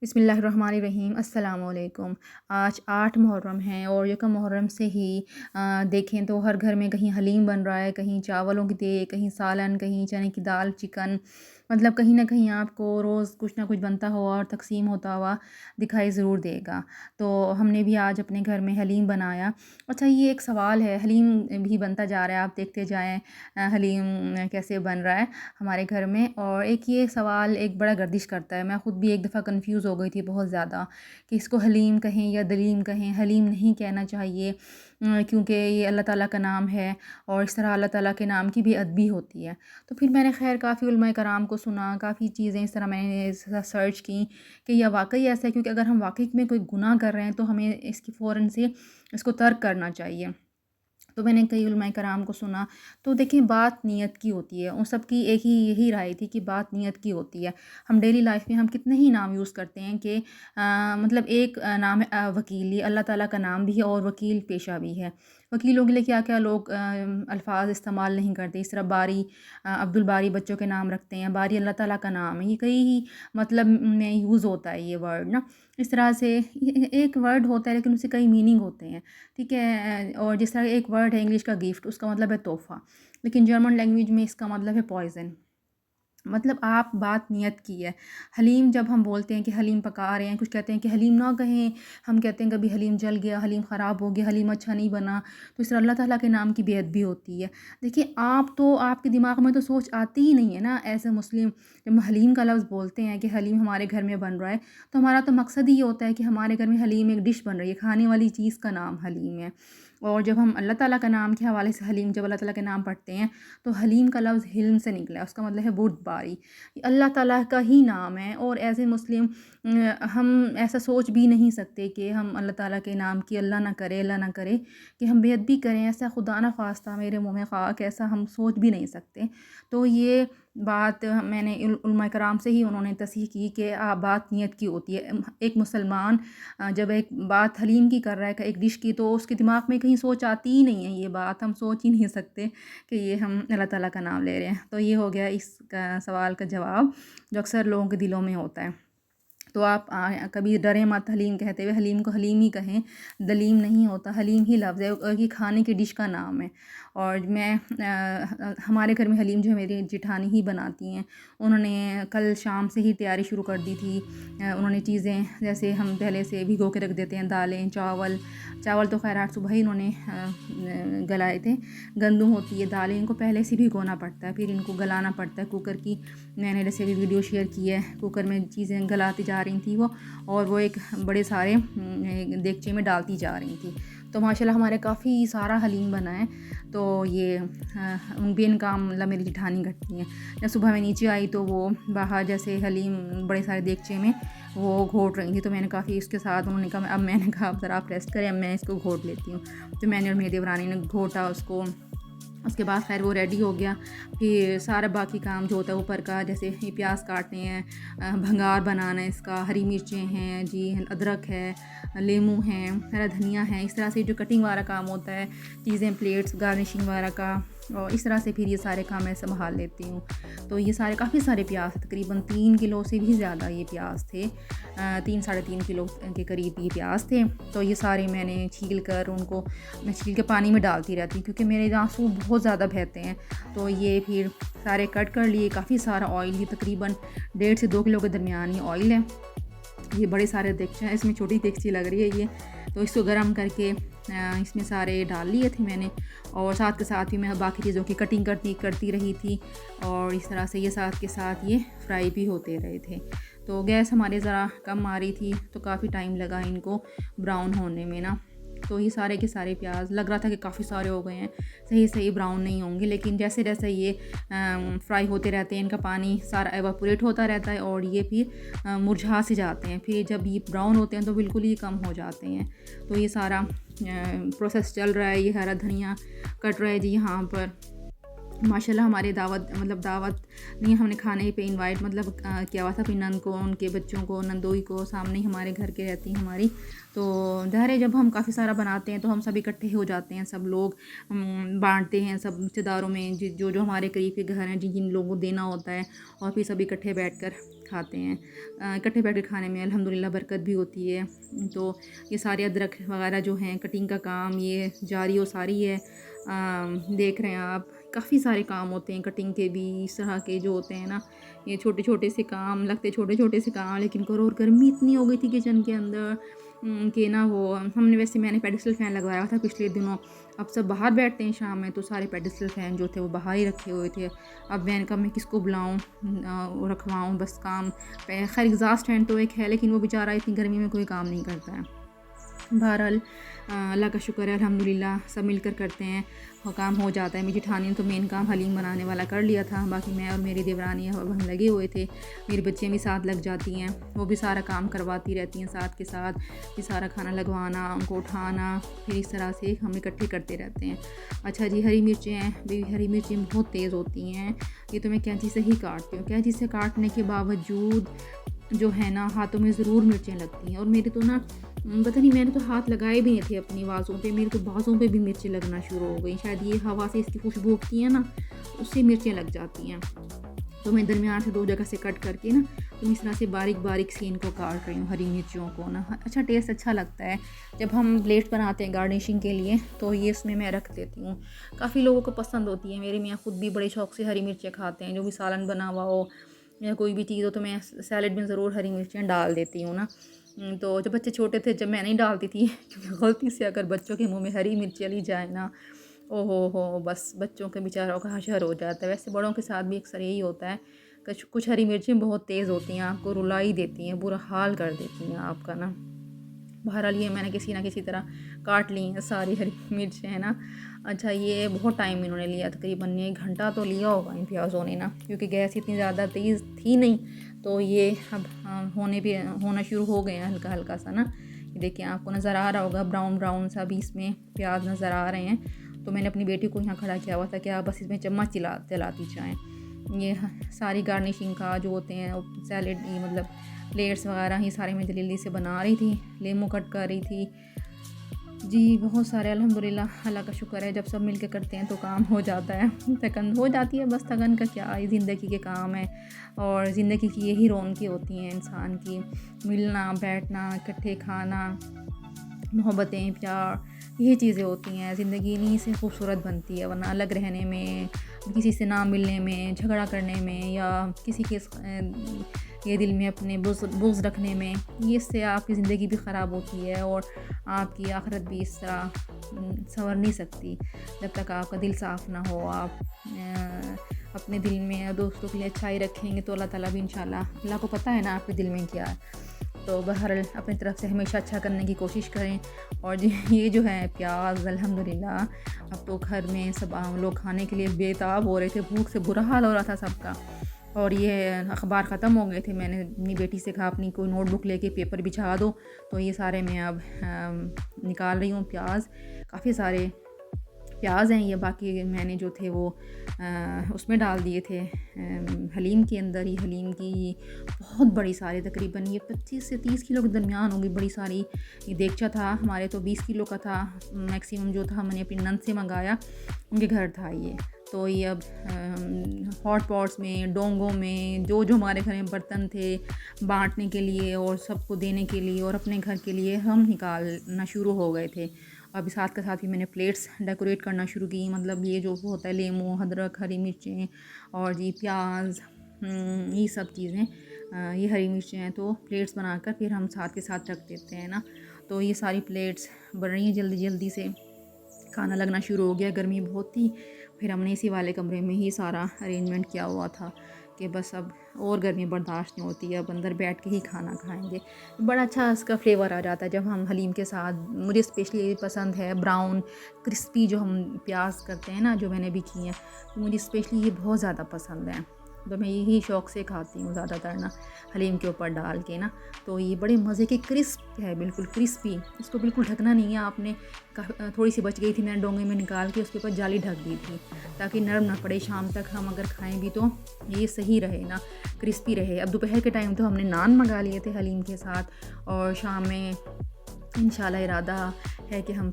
बिस्मिल्लाहिर्रहमानिर्रहीम अस्सलाम वालेकुम। आज 8 मुहर्रम है और यकम मुहर्रम से ही देखें तो हर घर में कहीं हलीम बन रहा है, कहीं चावलों की दे, कहीं सालन, कहीं चने की दाल, चिकन, मतलब कहीं ना कहीं आपको रोज़ कुछ ना कुछ बनता हुआ और तकसीम होता हुआ दिखाई ज़रूर देगा। तो हमने भी आज अपने घर में हलीम बनाया। अच्छा, ये एक सवाल है, हलीम भी बनता जा रहा है, आप देखते जाएँ हलीम कैसे बन रहा है हमारे घर में। और एक ये सवाल एक बड़ा गर्दिश करता है, मैं ख़ुद भी एक दफ़ा कंफ्यूज हो गई थी बहुत ज़्यादा कि इसको हलीम कहें या दलीम कहें। हलीम नहीं कहना चाहिए क्योंकि ये अल्लाह ताला का नाम है और इस तरह अल्लाह ताला के नाम की भी अदबी होती है। तो फिर मैंने खैर काफ़ी उलमाए कराम को सुना, काफ़ी चीज़ें इस तरह मैंने सर्च की कि यह वाकई ऐसा है, क्योंकि अगर हम वाकई में कोई गुनाह कर रहे हैं तो हमें इसकी फ़ौरन से इसको तर्क करना चाहिए। तो मैंने कई उलमाए कराम को सुना। तो देखिए, बात नीयत की होती है, उन सब की एक ही यही राय थी कि बात नीयत की होती है। हम डेली लाइफ में हम कितने ही नाम यूज़ करते हैं कि मतलब एक नाम है वकील, ये अल्लाह ताला का नाम भी है और वकील पेशा भी है। वकीलों के लिए क्या क्या लोग अल्फाज इस्तेमाल नहीं करते। इस तरह बारी, अब्दुल बारी बच्चों के नाम रखते हैं, बारी अल्लाह ताला का नाम है। ये कई ही मतलब में यूज़ होता है ये वर्ड ना। इस तरह से एक वर्ड होता है लेकिन उससे कई मीनिंग होते हैं, ठीक है। और जिस तरह एक वर्ड है इंग्लिश का गिफ्ट, उसका मतलब है तोहफ़ा, लेकिन जर्मन लैंग्वेज में इसका मतलब है पॉइज़न। मतलब आप बात नियत की है। हलीम जब हम बोलते हैं कि हलीम पका रहे हैं, कुछ कहते हैं कि हलीम ना कहें, हम कहते हैं कभी हलीम जल गया, हलीम ख़राब हो गया, हलीम अच्छा नहीं बना, तो इस तरह अल्लाह ताला के नाम की बेअदबी होती है। देखिए, आप तो आपके दिमाग में तो सोच आती ही नहीं है ना एज़ अ मुस्लिम। जब हम हलीम का लफ्ज़ बोलते हैं कि हलीम हमारे घर में बन रहा है, तो हमारा तो मकसद ही ये होता है कि हमारे घर में हलीम एक डिश बन रही है, खाने वाली चीज़ का नाम हलीम है। और जब हम अल्लाह ताला का नाम के हवाले से हलीम, जब अल्लाह ताला के नाम पढ़ते हैं, तो हलीम का लफ्ज़ हिल्म से निकला है, उसका मतलब है बुर्दबारी। अल्लाह ताला का ही नाम है और एज़ ए मुस्लिम हम ऐसा सोच भी नहीं सकते कि हम अल्लाह ताला के नाम की, अल्लाह ना करे कि हम बेअदबी करें। ऐसा खुदा ना ख़ास्ता, मेरे मुँह में ख़ाक, ऐसा हम सोच भी नहीं सकते। तो ये बात मैंने उलमा कराम से ही उन्होंने तस्हीह की कि बात नीयत की होती है। एक मुसलमान जब एक बात हलीम की कर रहा है, एक डिश की, तो उसके दिमाग में कहीं सोच आती ही नहीं है, ये बात हम सोच ही नहीं सकते कि ये हम अल्लाह ताला का नाम ले रहे हैं। तो ये हो गया इसका सवाल का जवाब जो अक्सर लोगों के दिलों में होता है। तो आप कभी डरें मत हलीम कहते हुए, हलीम को हलीम ही कहें, दलीम नहीं होता, हलीम ही लफ्ज़ है और ये खाने की डिश का नाम है। और मैं हमारे घर में हलीम जो है मेरी जेठानी ही बनाती हैं। उन्होंने कल शाम से ही तैयारी शुरू कर दी थी। उन्होंने चीज़ें, जैसे हम पहले से भिगो के रख देते हैं दालें, चावल। चावल तो खैर आज सुबह ही उन्होंने गलाए थे। गंदुम होती है दालें, इनको पहले से भिगोना पड़ता है, फिर इनको गलाना पड़ता है। कुकर की मैंने जैसे भी वीडियो शेयर की है, कुकर में चीज़ें गलाती जा रही थी वो, और वो एक बड़े सारे देगचे में डालती जा रही थी। तो माशाल्लाह हमारे काफ़ी सारा हलीम बना है। तो ये बेन काम मतलब मेरी जेठानी करती हैं। जब सुबह मैं नीचे आई तो वो बाहर जैसे हलीम बड़े सारे देगचे में वो घोट रही थी, तो मैंने काफ़ी उसके साथ, उन्होंने कहा, अब मैंने कहा अब ज़रा आप रेस्ट करें, अब मैं इसको घोट लेती हूँ। तो मैंने और मेरी देवरानी ने घोटा उसको। उसके बाद खैर वो रेडी हो गया। फिर सारा बाकी काम जो होता है ऊपर का, जैसे ये प्याज काटने हैं, भंगार बनाना है इसका, हरी मिर्चें हैं जी, अदरक है, लेमू है, हरा धनिया है, इस तरह से जो कटिंग वाला काम होता है, चीज़ें प्लेट्स गार्निशिंग वगैरह का, और इस तरह से फिर ये सारे काम मैं संभाल लेती हूँ। तो ये सारे काफ़ी सारे प्याज, तकरीबन 3 किलो से भी ज़्यादा ये प्याज थे, 3-3.5 किलो के करीब ये प्याज थे। तो ये सारे मैंने छील कर, उनको मैं छील के पानी में डालती रहती हूँ क्योंकि मेरे आंसू बहुत ज़्यादा बहते हैं। तो ये फिर सारे कट कर लिए। काफ़ी सारा ऑयल, ये तकरीबन 1.5 से 2 किलो के दरमियान ये ऑयल है। ये बड़े सारे देगचे हैं, इसमें छोटी देगची लग रही है ये। तो इसको गर्म करके इसमें सारे डाल लिए थे मैंने, और साथ के साथ भी मैं बाकी चीज़ों की कटिंग करती रही थी, और इस तरह से ये साथ के साथ ये फ्राई भी होते रहे थे। तो गैस हमारे ज़रा कम आ रही थी, तो काफ़ी टाइम लगा इनको ब्राउन होने में ना। तो ये सारे के सारे प्याज लग रहा था कि काफ़ी सारे हो गए हैं, सही ब्राउन नहीं होंगे, लेकिन जैसे जैसे ये फ्राई होते रहते हैं, इनका पानी सारा एवापोरेट होता रहता है और ये फिर मुरझा से जाते हैं। फिर जब ये ब्राउन होते हैं तो बिल्कुल ही कम हो जाते हैं। तो ये सारा प्रोसेस चल रहा है। ये हरा धनिया कट रहा है जी यहाँ पर। माशाल्लाह हमारे दावत नहीं, हमने खाने पे इनवाइट किया हुआ था अपनी नंद को, उनके बच्चों को, नंदोई को, सामने ही हमारे घर के रहती हैं हमारी। तो ज़ाहिर है जब हम काफ़ी सारा बनाते हैं तो हम सब इकट्ठे हो जाते हैं, सब लोग बांटते हैं सब रिश्तेदारों में, जो जो हमारे करीब के घर हैं, जिन जिन लोगों को देना होता है, और फिर सब इकट्ठे बैठ कर खाते हैं। इकट्ठे बैठ के खाने में अल्हम्दुलिल्लाह बरकत भी होती है। तो ये सारे अदरक वगैरह जो हैं, कटिंग का काम ये जारी और सारी है। देख रहे हैं आप, काफ़ी सारे काम होते हैं कटिंग के भी, इस तरह के जो होते हैं ना, ये छोटे छोटे से काम लगते, छोटे छोटे से काम, लेकिन करो। और गर्मी इतनी हो गई थी किचन के अंदर कि ना वो मैंने पेडिस्टल फ़ैन लगवाया था पिछले दिनों। अब सब बाहर बैठते हैं शाम में, तो सारे पेडिस्टल फ़ैन जो थे वो बाहर ही रखे हुए थे। अब मैंने कहा मैं किसको बुलाऊँ, रखवाऊँ, बस काम। खैर एग्ज़ॉस्ट फैन तो एक है, लेकिन वो बेचारा इतनी गर्मी में कोई काम नहीं करता है। बहरहाल अल्लाह का शुक्र है, अल्हम्दुलिल्लाह सब मिलकर करते हैं, काम हो जाता है। मेरी जेठानी ने तो मेन काम हलीम बनाने वाला कर लिया था, बाकी मैं और मेरी देवरानी अब हम लगे हुए थे। मेरी बच्चियाँ भी साथ लग जाती हैं, वो भी सारा काम करवाती रहती हैं साथ के साथ। ये सारा खाना लगवाना, उनको उठाना, फिर इस तरह से हम इकट्ठे करते रहते हैं। अच्छा जी, हरी मिर्चें, हरी मिर्चें बहुत तेज़ होती हैं। ये तो मैं कैंची से ही काटती हूँ। कैंची से काटने के बावजूद जो है ना, हाथों में ज़रूर मिर्चें लगती हैं। और मेरे तो ना पता नहीं, मैंने तो हाथ लगाए भी नहीं थे अपनी बाज़ों पे, मेरे तो बाज़ों पे भी मिर्चें लगना शुरू हो गई। शायद ये हवा से इसकी खुशबू उठती है ना, उससे मिर्चें लग जाती हैं। तो मैं दरमियान से 2 जगह से कट करके ना, तो इस तरह से बारीक बारीक सी इनको काट रही हूँ हरी मिर्चों को ना। अच्छा टेस्ट अच्छा लगता है जब हम प्लेट बनाते हैं गार्निशिंग के लिए, तो ये इसमें मैं रख देती हूँ। काफ़ी लोगों को पसंद होती है। मेरे मियाँ खुद भी बड़े शौक़ से हरी मिर्चें खाते हैं। जो भी सालन बना हुआ हो या कोई भी चीज़ हो, तो मैं सैलेड में ज़रूर हरी मिर्चें डाल देती हूँ ना। तो जब बच्चे छोटे थे, जब मैं नहीं डालती थी क्योंकि गलती से अगर बच्चों के मुंह में हरी मिर्च चली जाए ना, ओहो हो, बस बच्चों के बेचारों का हशर हो जाता है। वैसे बड़ों के साथ भी अक्सर यही होता है। कुछ कुछ हरी मिर्चें बहुत तेज़ होती हैं, आपको रुला ही देती हैं, बुरा हाल कर देती हैं आपका ना। बहरहाल ये मैंने किसी ना किसी तरह काट ली हैं सारी हरी मिर्चें, है ना। अच्छा, ये बहुत टाइम इन्होंने लिया, तकरीबन 1 घंटा तो लिया होगा इन प्याज़ों ने ना, क्योंकि गैस इतनी ज़्यादा तेज़ थी नहीं। तो ये अब होना शुरू हो गए हैं हल्का हल्का सा ना। ये देखिए, आपको नज़र आ रहा होगा ब्राउन ब्राउन सा भी इसमें प्याज नज़र आ रहे हैं। तो मैंने अपनी बेटी को यहाँ खड़ा किया हुआ था कि आप बस इसमें चम्मच चलाती जाएँ। ये सारी गार्निशिंग का जो होते हैं सैलेड, मतलब प्लेट्स वगैरह, ये सारे मैं जल्दी से बना रही थी, लेमू कट कर रही थी जी। बहुत सारे अल्हम्दुलिल्लाह, अल्लाह का शुक्र है, जब सब मिल के करते हैं तो काम हो जाता है। थकन हो जाती है, बस थकन का क्या, ये ज़िंदगी के काम है। और ज़िंदगी की यही रौनकें होती हैं इंसान की, मिलना बैठना, इकट्ठे खाना, मोहब्बतें, प्यार, यही चीज़ें होती हैं। ज़िंदगी इन्हीं से खूबसूरत बनती है, वरना अलग रहने में, किसी से ना मिलने में, झगड़ा करने में, या किसी के ये दिल में अपने बुग़्ज़ रखने में, ये इससे आपकी ज़िंदगी भी ख़राब होती है और आपकी आखिरत भी इस तरह संवर नहीं सकती जब तक आपका दिल साफ़ ना हो। आप अपने दिल में दोस्तों के लिए अच्छाई रखेंगे तो अल्लाह ताला भी इंशाल्लाह, अल्लाह को पता है ना आपके दिल में क्या है। तो बहरहाल अपनी तरफ से हमेशा अच्छा करने की कोशिश करें। और ये जो है प्याज, अल्हम्दुलिल्लाह अब तो घर में सब लोग खाने के लिए बेताब हो रहे थे, भूख से बुरा हाल हो रहा था सबका। और ये अखबार ख़त्म हो गए थे। मैंने अपनी बेटी से कहा अपनी कोई नोटबुक लेके पेपर बिछा दो, तो ये सारे मैं अब निकाल रही हूँ प्याज। काफ़ी सारे प्याज हैं ये, बाकी मैंने जो थे वो उसमें डाल दिए थे हलीम के अंदर ही। हलीम की बहुत बड़ी सारी, तकरीबन ये 25 से 30 किलो के दरमियान होगी, बड़ी सारी ये देगचा था। हमारे तो 20 किलो का था मैक्सिमम जो था, मैंने अपनी नंद से मंगाया, उनके घर था ये। तो ये अब हॉट पॉट्स में, डोंगों में, जो जो हमारे घर में बर्तन थे बांटने के लिए और सबको देने के लिए और अपने घर के लिए, हम निकालना शुरू हो गए थे। अभी साथ के साथ ही मैंने प्लेट्स डेकोरेट करना शुरू की। मतलब ये जो होता है लेमू, अदरक, हरी मिर्चें और जी प्याज, ये सब चीज़ें, ये हरी मिर्चें हैं, तो प्लेट्स बनाकर फिर हम साथ के साथ रख देते हैं ना। तो ये सारी प्लेट्स बन रही हैं जल्दी जल्दी से। खाना लगना शुरू हो गया, गर्मी बहुत थी। फिर हमने इसी वाले कमरे में ही सारा अरेंजमेंट किया हुआ था कि बस अब और गर्मी बर्दाश्त नहीं होती है, अब अंदर बैठ के ही खाना खाएंगे। बड़ा अच्छा इसका फ्लेवर आ जाता है जब हम हलीम के साथ। मुझे स्पेशली पसंद है ब्राउन क्रिस्पी जो हम प्याज करते हैं ना, जो मैंने भी किए हैं, तो मुझे स्पेशली ये बहुत ज़्यादा पसंद है। तो मैं यही शौक़ से खाती हूँ ज़्यादातर ना, हलीम के ऊपर डाल के ना। तो ये बड़े मज़े के क्रिस्प है, बिल्कुल क्रिस्पी। इसको बिल्कुल ढकना नहीं है आपने। थोड़ी सी बच गई थी, मैंने डोंगे में निकाल के उसके ऊपर जाली ढक दी थी ताकि नरम ना पड़े। शाम तक हम अगर खाएं भी तो ये सही रहे ना, क्रिस्पी रहे। अब दोपहर के टाइम तो हमने नान मंगा लिए थे हलीम के साथ, और शाम में इंशाल्लाह इरादा है कि हम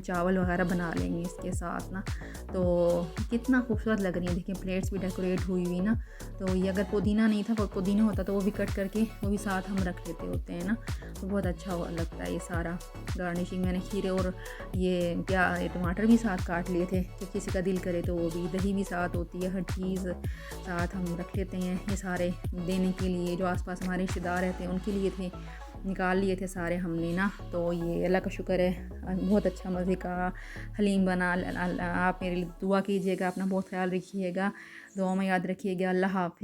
चावल वगैरह बना लेंगे इसके साथ ना। तो कितना खूबसूरत लग रही है, देखिए प्लेट्स भी डेकोरेट हुई हुई ना। तो ये अगर पुदीना नहीं था, वो पुदीना होता तो वो भी कट करके वो भी साथ हम रख लेते होते हैं ना, तो बहुत अच्छा लगता है ये सारा गार्निशिंग। मैंने खीरे और ये टमाटर भी साथ काट लिए थे कि किसी का दिल करे तो वो भी, दही भी साथ होती है, हर चीज़ साथ हम रख लेते हैं। ये सारे देने के लिए जो आसपास हमारे रिश्तेदार रहते हैं उनके लिए थे, निकाल लिए थे सारे हमने ना। तो ये अल्लाह का शुक्र है, बहुत अच्छा मज़े का हलीम बना। आप मेरे लिए दुआ कीजिएगा, अपना बहुत ख्याल रखिएगा, दुआ में याद रखिएगा। अल्लाह हाफ़िज़।